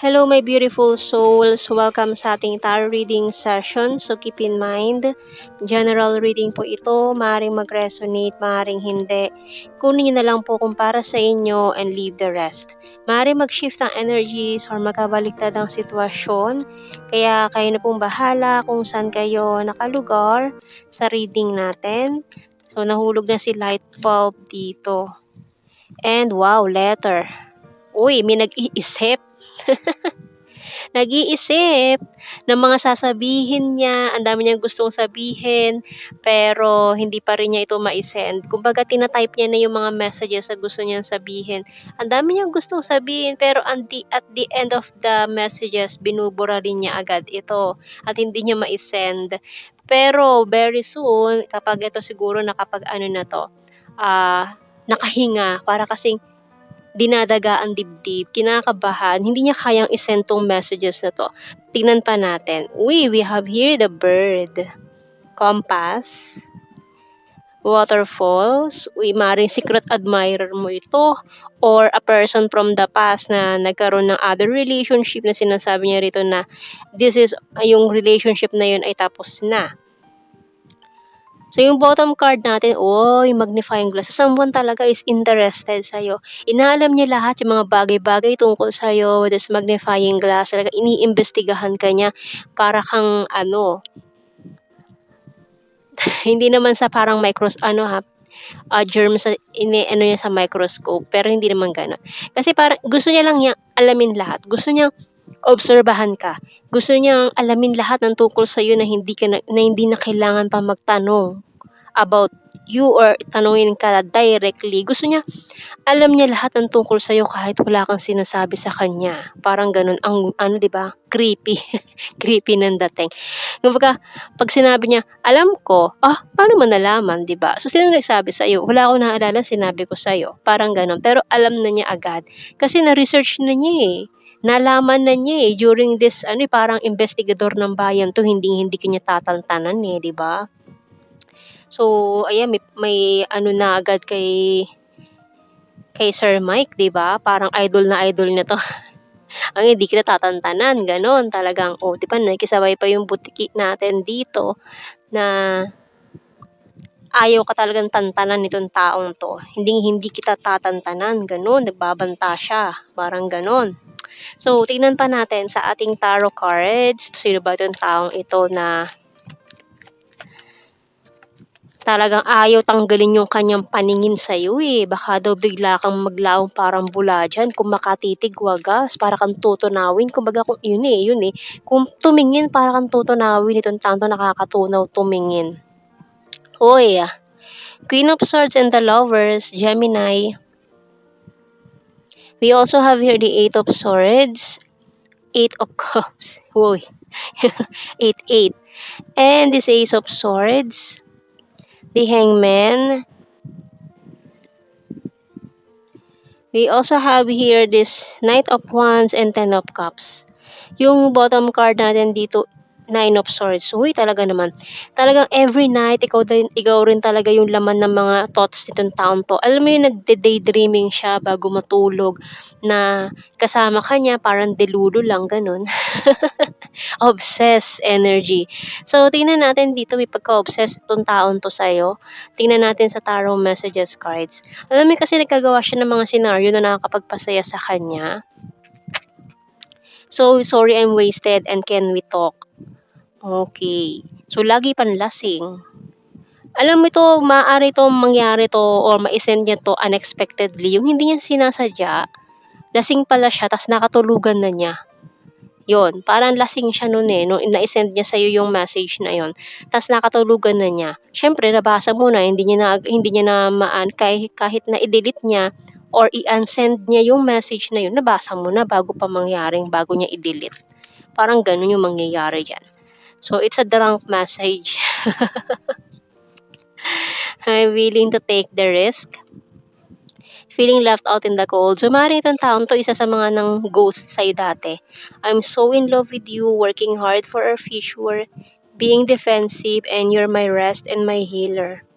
Hello, my beautiful souls. Welcome sa ating tarot reading session. So, keep in mind, general reading po ito. Maaaring mag-resonate, maaaring hindi. Kunin nyo na lang po kung para sa inyo and leave the rest. Maaaring mag-shift ang energies or magkabaliktad ang sitwasyon. Kaya kayo na pong bahala kung saan kayo nakalugar sa reading natin. So, nahulog na si light bulb dito. And wow, letter. Uy, may nag-iisip. Nag-iisip ng mga sasabihin niya, ang dami niyang gustong sabihin, pero hindi pa rin niya ito ma-send. Kumbaga, tina-type niya na yung mga messages na gusto niyang sabihin. Ang dami niyang gustong sabihin, pero at the end of the messages, binubura rin niya agad ito at hindi niya ma-send. Pero very soon, kapag ito siguro nakapag ano na to, nakahinga, para kasing dinadaga ang dibdib, kinakabahan, hindi niya kayang isend tong messages na to. Tingnan pa natin. Uy, we have here the bird, compass, waterfalls. Uy, maring secret admirer mo ito or a person from the past na nagkaroon ng other relationship na sinasabi niya rito na this is yung relationship na yun ay tapos na. So, yung bottom card natin, magnifying glass. Someone talaga is interested sa'yo. Inaalam niya lahat yung mga bagay-bagay tungkol sa'yo with this magnifying glass. Talaga, iniimbestigahan ka niya para kang, hindi naman sa parang germs sa niya sa microscope, pero hindi naman gano'n. Kasi parang gusto niya lang niya alamin lahat. Gusto niya obserbahan ka. Gusto niyang alamin lahat ng tungkol sa iyo na hindi na kailangan pa magtanong about you or tanungin ka directly. Gusto niya alam niya lahat ng tungkol sa iyo kahit wala kang sinasabi sa kanya. Parang gano'n ang 'di ba? Creepy. Creepy ng dating. Kumbaga, pag sinabi niya, "Alam ko." Paano mo nalaman, 'di ba? So, sino nagsabi sa iyo? Wala akong naalala, sinabi ko sa iyo. Parang gano'n. Pero alam na niya agad kasi na-research na niya, eh. Nalaman na niya, during this parang investigador ng bayan 'to, hindi ka niya tatantanan, 'di ba? So, ayan may na agad kay Sir Mike, 'di ba? Parang idol na idol niya 'to. Ang hindi kita tatantanan, gano'n. Talagang, 'di ba nakikisabay pa yung butiki natin dito na ayaw ka talagang tantanan nitong taong 'to. Hindi kita tatantanan, gano'n. Nagbabanta siya, parang gano'n. So, tingnan pa natin sa ating tarot cards. Sino ba itong taong ito na talagang ayaw tanggalin yung kanyang paningin sa'yo, eh. Baka daw bigla kang maglawang parang bula diyan kung makatitig wagas, para kang tutunawin. Kumbaga kung yun, eh. Kung tumingin para kang tutunawin itong taong 'to, nakakatunaw tumingin. Queen of Swords and the Lovers, Gemini. We also have here the Eight of Swords, Eight of Cups. 8. And this Ace of Swords, the Hangman. We also have here this Knight of Wands and Ten of Cups. Yung bottom card natin dito, Nine of Swords. Talaga naman. Talagang every night, ikaw rin talaga yung laman ng mga thoughts nitong taon to. Alam mo yung nagde-daydreaming siya bago matulog na kasama ka niya, parang delulu lang, ganun. Obsessed energy. So, tingnan natin dito, may pagka-obsessed itong taon to sa'yo. Tingnan natin sa tarot messages cards. Alam mo kasi nagkagawa siya ng mga senaryo na nakakapagpasaya sa kanya. So, sorry I'm wasted and can we talk? Okay. So, lagi panlasing. Alam mo ito, maaari itong mangyari to or ma-send niya to unexpectedly. Yung hindi niya sinasadya, lasing pala siya, tas nakatulugan na niya. Yun, parang lasing siya nun, nung na-send niya sa'yo yung message na yun. Tas nakatulugan na niya. Siyempre, nabasa mo na, hindi niya na kahit na i-delete niya or i-unsend niya yung message na yun, nabasa mo na bago niya i-delete. Parang ganun yung mangyayari dyan. So, it's a drunk message. I'm willing to take the risk. Feeling left out in the cold. So, maaaring itong taon to, isa sa mga nang ghost sa'yo dati. I'm so in love with you, working hard for our future, being defensive, and you're my rest and my healer.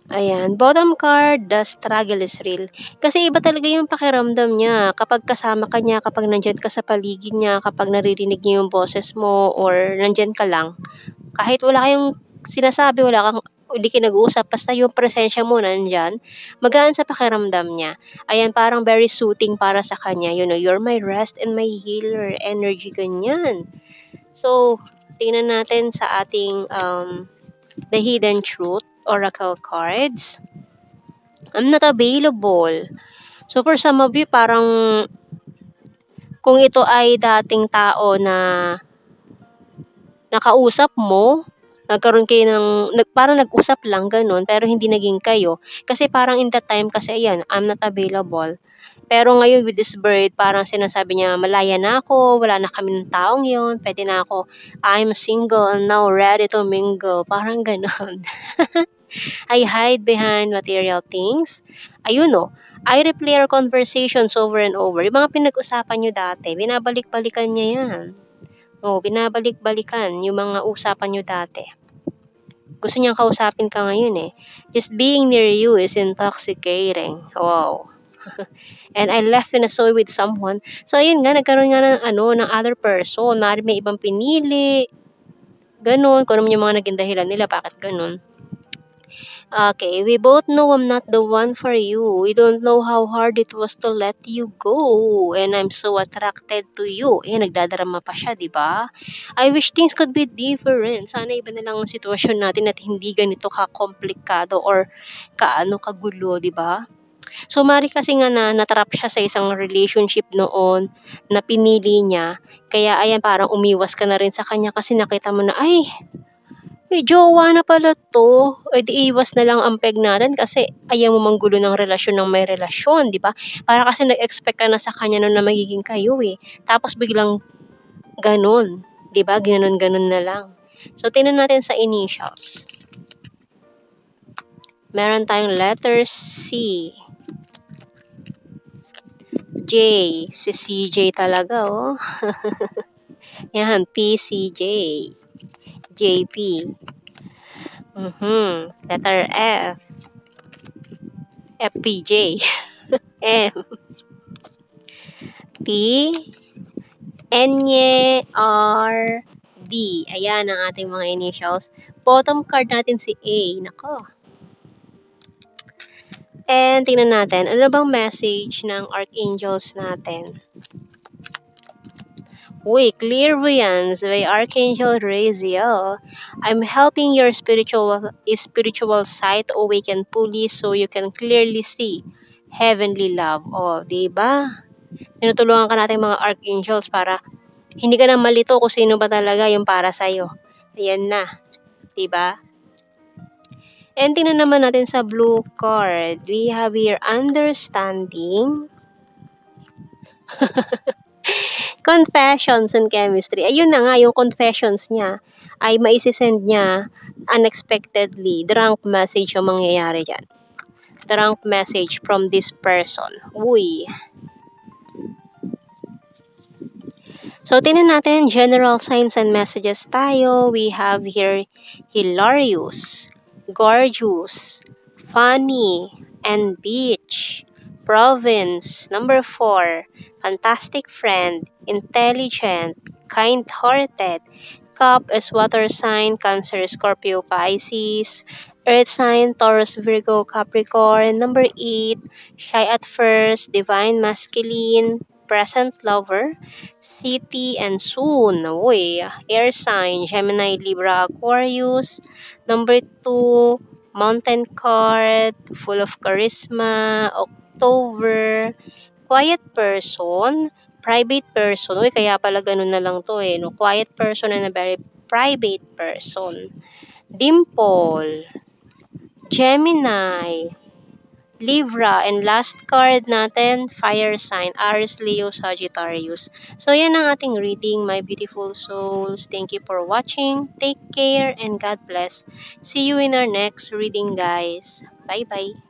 Ayan, bottom card, the struggle is real. Kasi iba talaga yung pakiramdam niya kapag kasama ka niya, kapag nandiyan ka sa paligid niya, kapag naririnig niya yung boses mo or nandiyan ka lang. Kahit wala kayong sinasabi, wala kang hindi kayo nag-uusap, basta yung presensya mo nandiyan, magaan sa pakiramdam niya. Ayan, parang very soothing para sa kanya. You know, you're my rest and my healer energy, ganyan. So, tingnan natin sa ating the hidden truth oracle cards. I'm not available. So for some of you, parang kung ito ay dating tao na nakausap mo, nagkaroon kayo ng, parang nag-usap lang, ganun, pero hindi naging kayo. Kasi parang in that time kasi, ayan, I'm not available. Pero ngayon with this bird, parang sinasabi niya, malaya na ako, wala na kami ng taong yon, pwede na ako, I'm single and now ready to mingle. Parang ganun. I hide behind material things. Ayun o, I replay our conversations over and over. Yung mga pinag-usapan nyo dati, binabalik-balikan niya yan. O, binabalik-balikan yung mga usapan nyo dati. Gusto niyang kausapin ka ngayon eh. Just being near you is intoxicating. Wow. And I left in a soy with someone. So, ayun nga, nagkaroon nga ng other person. Mari may ibang pinili. Ganun. Kung ano yung mga naging dahilan nila, bakit ganun. Okay, we both know I'm not the one for you. We don't know how hard it was to let you go. And I'm so attracted to you. Eh, nagdadrama pa siya, di ba? I wish things could be different. Sana iba na lang ang sitwasyon natin at hindi ganito ka-komplikado or kagulo, di ba? So, mari kasi nga na natrap siya sa isang relationship noon na pinili niya. Kaya, ayan, parang umiwas ka na rin sa kanya kasi nakita mo na, ay, may jowa na pala 'to, eh, di iwas na lang ang peg natin kasi ayaw mo manggulo ng relasyon ng may relasyon, 'di ba? Para kasi nag-expect ka na sa kanya nun na magiging kayo, eh, tapos biglang gano'n, 'di ba, ginanon-ganon na lang. So, tingnan natin sa initials. Meron tayong letter C, J, si CJ talaga, oh. Yan, PCJ, JP, letter F, FPJ, M, P, N-Y-R-D. Ayan ang ating mga initials. Bottom card natin si A. Nako. And tingnan natin, ano bang message ng archangels natin? Uy, clairvoyance by Archangel Raziel. I'm helping your spiritual sight awaken fully so you can clearly see heavenly love. O, diba? Tinutulungan ka natin mga archangels para hindi ka na malito kung sino ba talaga yung para sa'yo. Ayan na. Diba? And tingnan naman natin sa blue card. We have here understanding, confessions and chemistry. Ayun na nga, yung confessions niya ay maisisend niya unexpectedly. Drunk message yung mangyayari dyan. Drunk message from this person. Uy. So, tingnan natin, general signs and messages tayo. We have here hilarious, gorgeous, funny, and beach. Province, number 4, fantastic friend, intelligent, kind-hearted. Cup is water sign, Cancer, Scorpio, Pisces. Earth sign, Taurus, Virgo, Capricorn. Number 8, shy at first, divine masculine, present lover. City and soon. Uy, air sign, Gemini, Libra, Aquarius. Number 2, mountain card, full of charisma, October, quiet person, private person. Uy, kaya pala ganun na lang to eh. No? Quiet person and a very private person. Dimple, Gemini, Libra, and last card natin, fire sign, Aries, Leo, Sagittarius. So, yan ang ating reading, my beautiful souls. Thank you for watching. Take care and God bless. See you in our next reading, guys. Bye-bye.